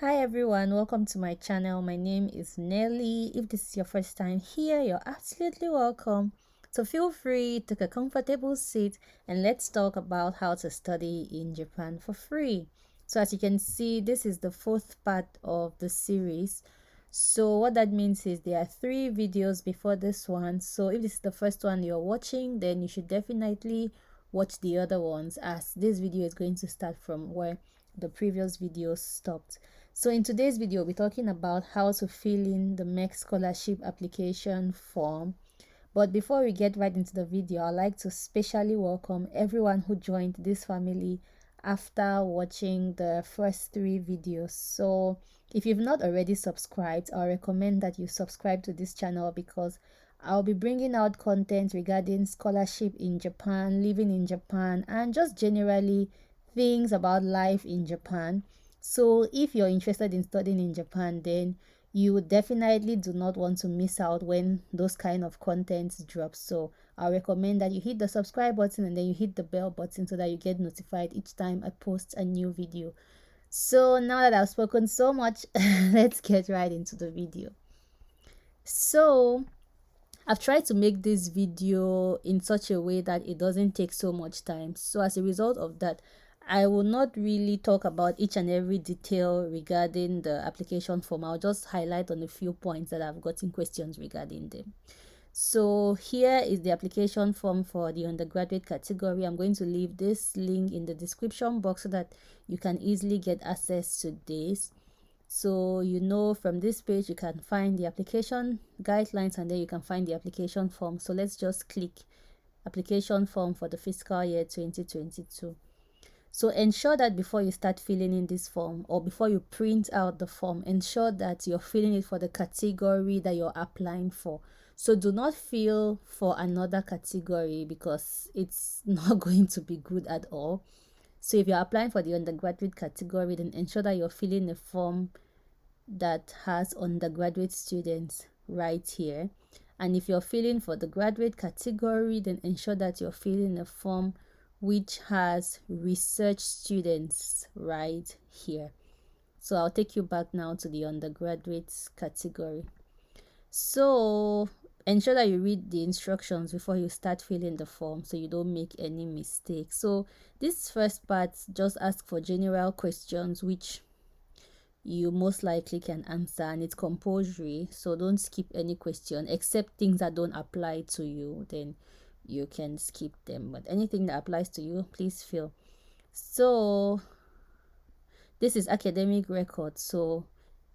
Hi everyone, welcome to my channel. My name is Nelly. If this is your first time here, you're absolutely welcome. So feel free, take a comfortable seat, and let's talk about how to study in Japan for free. So as you can see, this is the fourth part of the series. So what that means is there are 3 videos before this one. So if this is the first one you're watching, then you should definitely watch the other ones, as this video is going to start from where the previous video stopped. So in today's video, we're talking about how to fill in the Mext scholarship application form. But before we get right into the video, I'd like to specially welcome everyone who joined this family after watching the first 3 videos. So if you've not already subscribed, I recommend that you subscribe to this channel, because I'll be bringing out content regarding scholarship in Japan, living in Japan, and just generally things about life in Japan. So if you're interested in studying in Japan, then you definitely do not want to miss out when those kind of contents drop. So I recommend that you hit the subscribe button and then you hit the bell button so that you get notified each time I post a new video. So now that I've spoken so much, let's get right into the video. So I've tried to make this video in such a way that it doesn't take so much time. So as a result of that, I will not really talk about each and every detail regarding the application form. I'll just highlight on a few points that I've gotten questions regarding them. So here is the application form for the undergraduate category. I'm going to leave this link in the description box so that you can easily get access to this. So from this page you can find the application guidelines, and then you can find the application form. So let's just click application form for the fiscal year 2022. So ensure that before you start filling in this form, or before you print out the form, ensure that you're filling it for the category that you're applying for. So do not fill for another category, because it's not going to be good at all. So if you're applying for the undergraduate category, then ensure that you're filling a form that has undergraduate students right here. And if you're filling for the graduate category, then ensure that you're filling a form which has research students right here. So I'll take you back now to the undergraduate category. So ensure that you read the instructions before you start filling the form, so you don't make any mistakes. So this first part just asks for general questions which you most likely can answer, and it's compulsory, so don't skip any question except things that don't apply to you. Then you can skip them, but anything that applies to you, please fill. So this is academic record, so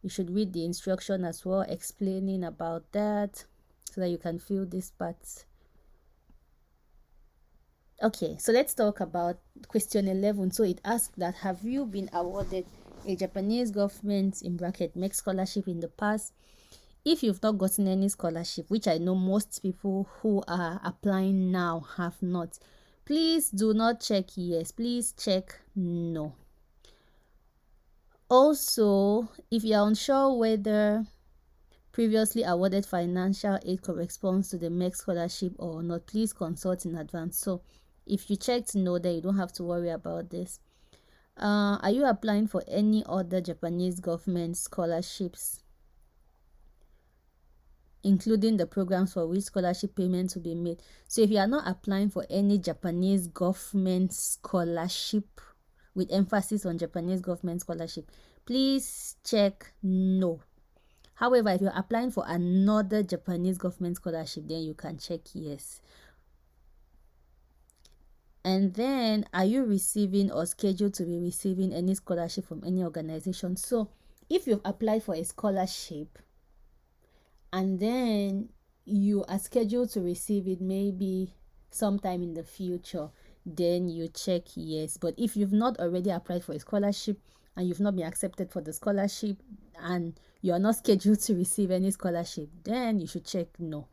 you should read the instruction as well, explaining about that, so that you can fill this part. Okay, so let's talk about question 11. So it asks that, have you been awarded a Japanese government in bracket Mext scholarship in the past? If you've not gotten any scholarship, which I know most people who are applying now have not, please do not check yes, please check no. Also, if you are unsure whether previously awarded financial aid corresponds to the Mext scholarship or not, please consult in advance. So if you checked no, then you don't have to worry about this. Are you applying for any other Japanese government scholarships, including the programs for which scholarship payments will be made? So if you are not applying for any Japanese government scholarship, with emphasis on Japanese government scholarship, please check no. However, if you're applying for another Japanese government scholarship, then you can check yes. And then, are you receiving or scheduled to be receiving any scholarship from any organization? So if you've applied for a scholarship and then you are scheduled to receive it maybe sometime in the future, then you check yes. But if you've not already applied for a scholarship and you've not been accepted for the scholarship and you are not scheduled to receive any scholarship, then you should check no.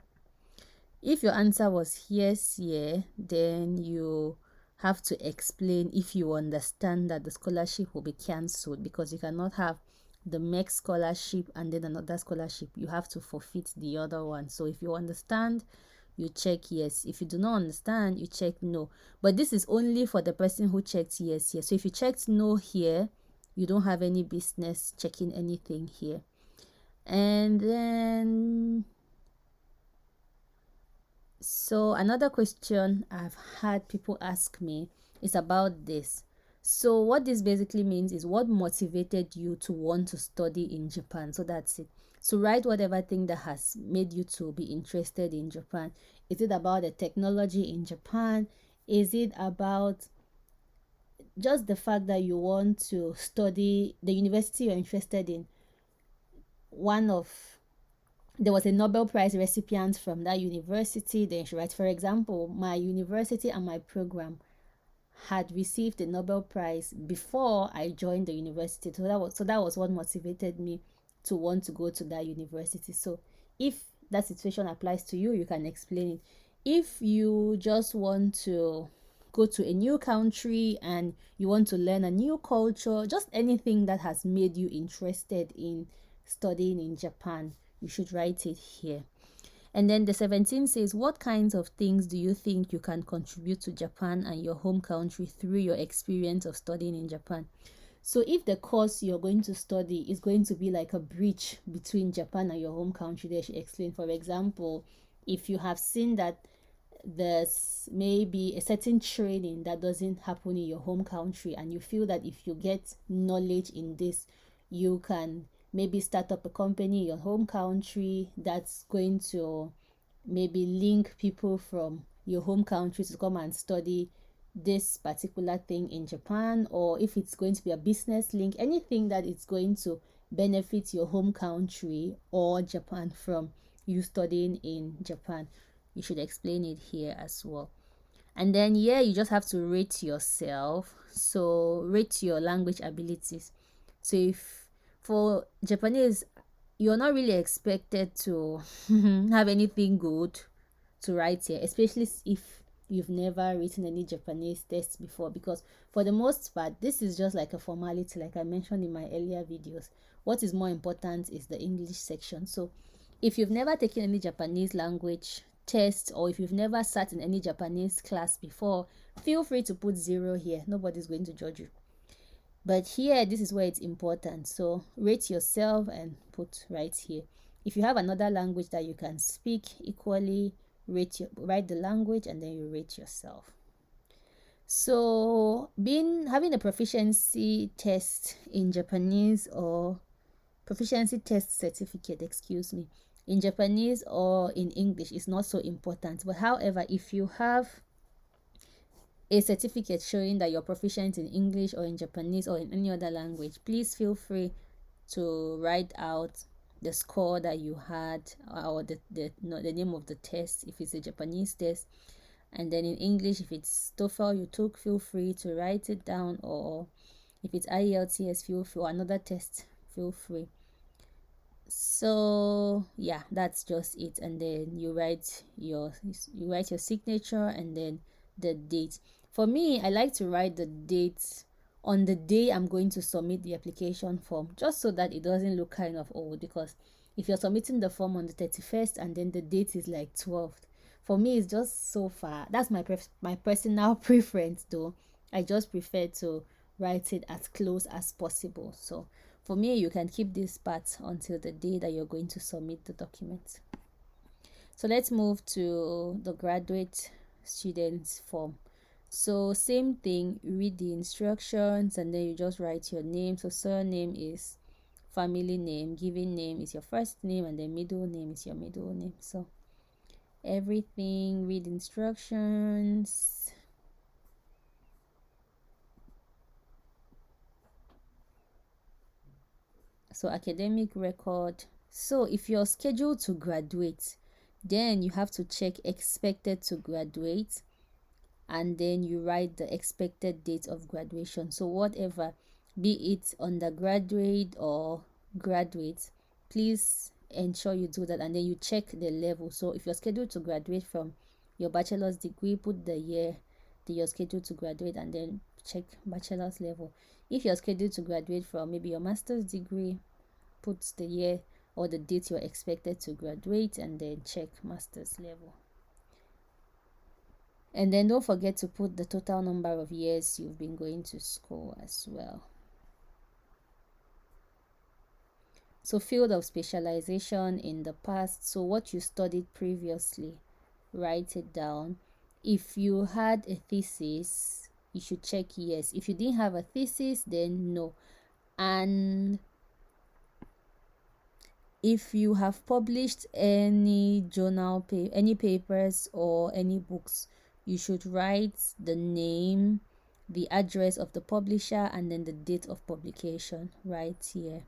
If your answer was yes, yeah, then you have to explain if you understand that the scholarship will be cancelled, because you cannot have the Mext scholarship and then another scholarship. You have to forfeit the other one. So if you understand, you check yes. If you do not understand, you check no. But this is only for the person who checked yes here. So if you checked no here, you don't have any business checking anything here. And then, so another question I've had people ask me is about this. So what this basically means is, what motivated you to want to study in Japan? So that's it. So write whatever thing that has made you to be interested in Japan. Is it about the technology in Japan? Is it about just the fact that you want to study the university you're interested in? One of There was a Nobel Prize recipient from that university. Then she writes, for example, my university and my program had received the Nobel Prize before I joined the university. So that was what motivated me to want to go to that university. So if that situation applies to you, you can explain it. If you just want to go to a new country and you want to learn a new culture, just anything that has made you interested in studying in Japan, you should write it here. And then the 17 says, what kinds of things do you think you can contribute to Japan and your home country through your experience of studying in Japan? So if the course you're going to study is going to be like a bridge between Japan and your home country, they should explain. For example, if you have seen that there's maybe a certain training that doesn't happen in your home country, and you feel that if you get knowledge in this, you can maybe start up a company in your home country that's going to maybe link people from your home country to come and study this particular thing in Japan, or if it's going to be a business link, anything that is going to benefit your home country or Japan from you studying in Japan, you should explain it here as well. And then yeah, you just have to rate yourself. So rate your language abilities. So if for Japanese, you're not really expected to have anything good to write here, especially if you've never written any Japanese tests before, because for the most part, this is just like a formality, like I mentioned in my earlier videos. What is more important is the English section. So if you've never taken any Japanese language test, or if you've never sat in any Japanese class before, feel free to put 0 here. Nobody's going to judge you. But here, this is where it's important. So rate yourself and put right here. If you have another language that you can speak equally, write the language and then you rate yourself. So having a proficiency test in Japanese, or proficiency test certificate, excuse me, in Japanese or in English is not so important. But however, if you have a certificate showing that you're proficient in English or in Japanese or in any other language, please feel free to write out the score that you had, or the name of the test if it's a Japanese test. And then in English, if it's TOEFL you took, feel free to write it down, or if it's IELTS, feel free, or another test, feel free. So yeah, that's just it. And then you write your signature and then the date. For me, I like to write the date on the day I'm going to submit the application form, just so that it doesn't look kind of old. Because if you're submitting the form on the 31st and then the date is like 12th, for me it's just so far. That's my personal preference though. I just prefer to write it as close as possible. So for me, you can keep this part until the day that you're going to submit the document. So let's move to the graduate students form. So same thing, read the instructions and then you just write your name. So surname is family name, given name is your first name, and then middle name is your middle name. So everything, read instructions. So academic record. So if you're scheduled to graduate, then you have to check expected to graduate, and then you write the expected date of graduation. So whatever, be it undergraduate or graduate, please ensure you do that, and then you check the level. So if you're scheduled to graduate from your bachelor's degree, put the year that you're scheduled to graduate and then check bachelor's level. If you're scheduled to graduate from maybe your master's degree, put the year or the date you're expected to graduate and then check master's level. And then don't forget to put the total number of years you've been going to school as well. So field of specialization in the past, so what you studied previously, write it down. If you had a thesis, you should check yes. If you didn't have a thesis, then no. And if you have published any any papers or any books, you should write the name, the address of the publisher, and then the date of publication right here.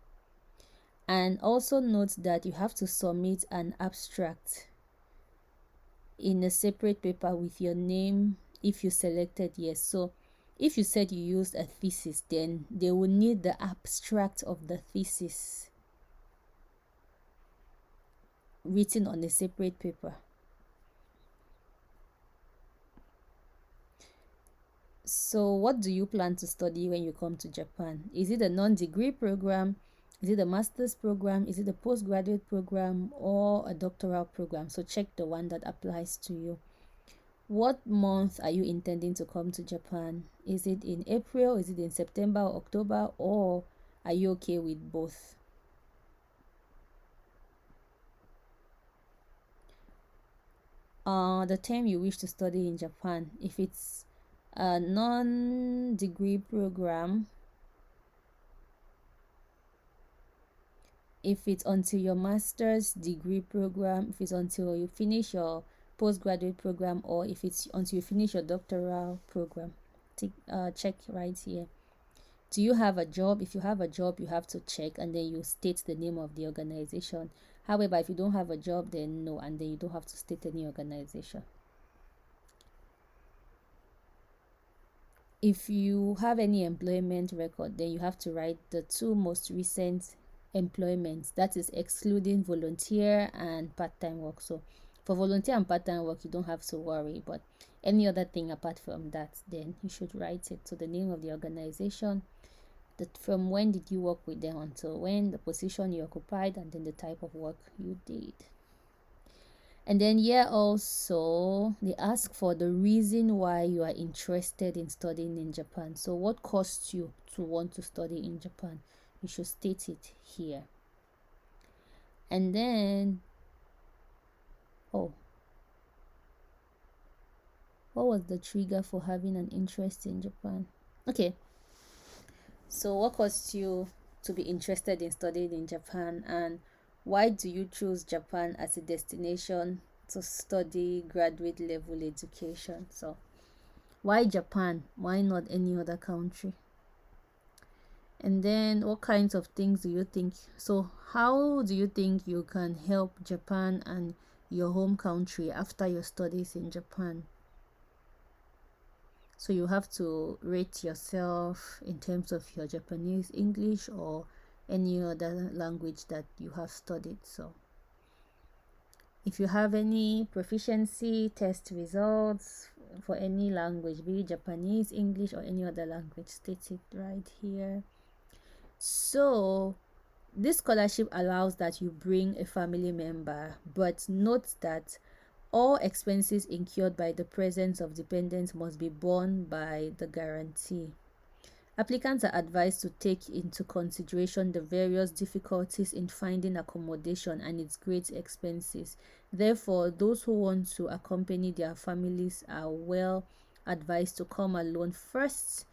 And also note that you have to submit an abstract in a separate paper with your name if you selected yes. So if you said you used a thesis, then they will need the abstract of the thesis written on a separate paper. So what do you plan to study when you come to Japan? Is it a non-degree program? Is it a master's program? Is it a postgraduate program or a doctoral program? So check the one that applies to you. What month are you intending to come to Japan? Is it in April? Is it in September or October? Or are you okay with both? The term you wish to study in Japan. If it's a non-degree program, if it's until your master's degree program, if it's until you finish your postgraduate program, or if it's until you finish your doctoral program, check right here. Do you have a job? If you have a job, you have to check and then you state the name of the organization. However, if you don't have a job, then no, and then you don't have to state any organization. If you have any employment record, then you have to write the two most recent employments, that is excluding volunteer and part-time work. So for volunteer and part-time work, you don't have to worry, but any other thing apart from that, then you should write it. So the name of the organization, from when did you work with them until when, the position you occupied, and then the type of work you did. And then here also they ask for the reason why you are interested in studying in Japan. So what caused you to want to study in Japan? You should state it here. And then what was the trigger for having an interest in Japan? Okay, so what caused you to be interested in studying in Japan, and why do you choose Japan as a destination to study graduate level education? So why Japan? Why not any other country? And then what kinds of things do you think? So how do you think you can help Japan and your home country after your studies in Japan? So you have to rate yourself in terms of your Japanese, English, or any other language that you have studied. So if you have any proficiency test results for any language, be it Japanese, English, or any other language, state it right here. So this scholarship allows that you bring a family member, but note that all expenses incurred by the presence of dependents must be borne by the guarantee. Applicants are advised to take into consideration the various difficulties in finding accommodation and its great expenses. Therefore, those who want to accompany their families are well advised to come alone first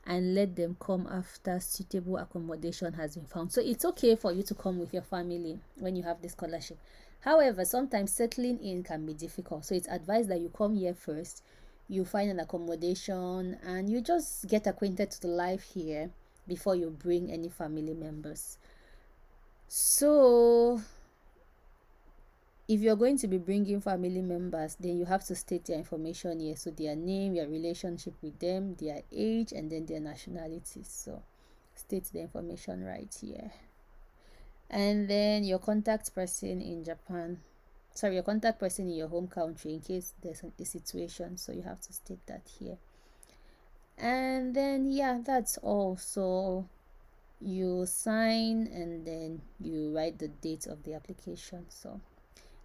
and let them come after suitable accommodation has been found. So it's okay for you to come with your family when you have this scholarship. However, sometimes settling in can be difficult. So it's advised that you come here first, you find an accommodation, and you just get acquainted to the life here before you bring any family members. So if you're going to be bringing family members, then you have to state their information here. So their name, your relationship with them, their age, and then their nationality. So state the information right here. And then your contact person in Japan, sorry, your contact person in your home country in case there's a situation. So you have to state that here. And then yeah, that's all. So you sign and then you write the date of the application. So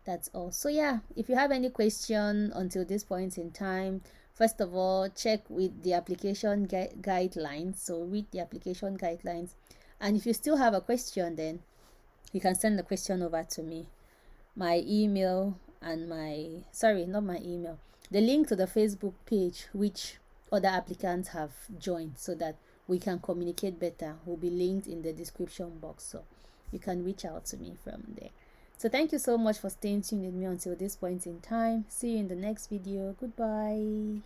that's all. So yeah, if you have any question until this point in time, first of all, check with the application guidelines. So read the application guidelines, and if you still have a question, then you can send the question over to me. My email and not my email, the link to the Facebook page which other applicants have joined so that we can communicate better will be linked in the description box, so you can reach out to me from there. So thank you so much for staying tuned with me until this point in time. See you in the next video. Goodbye.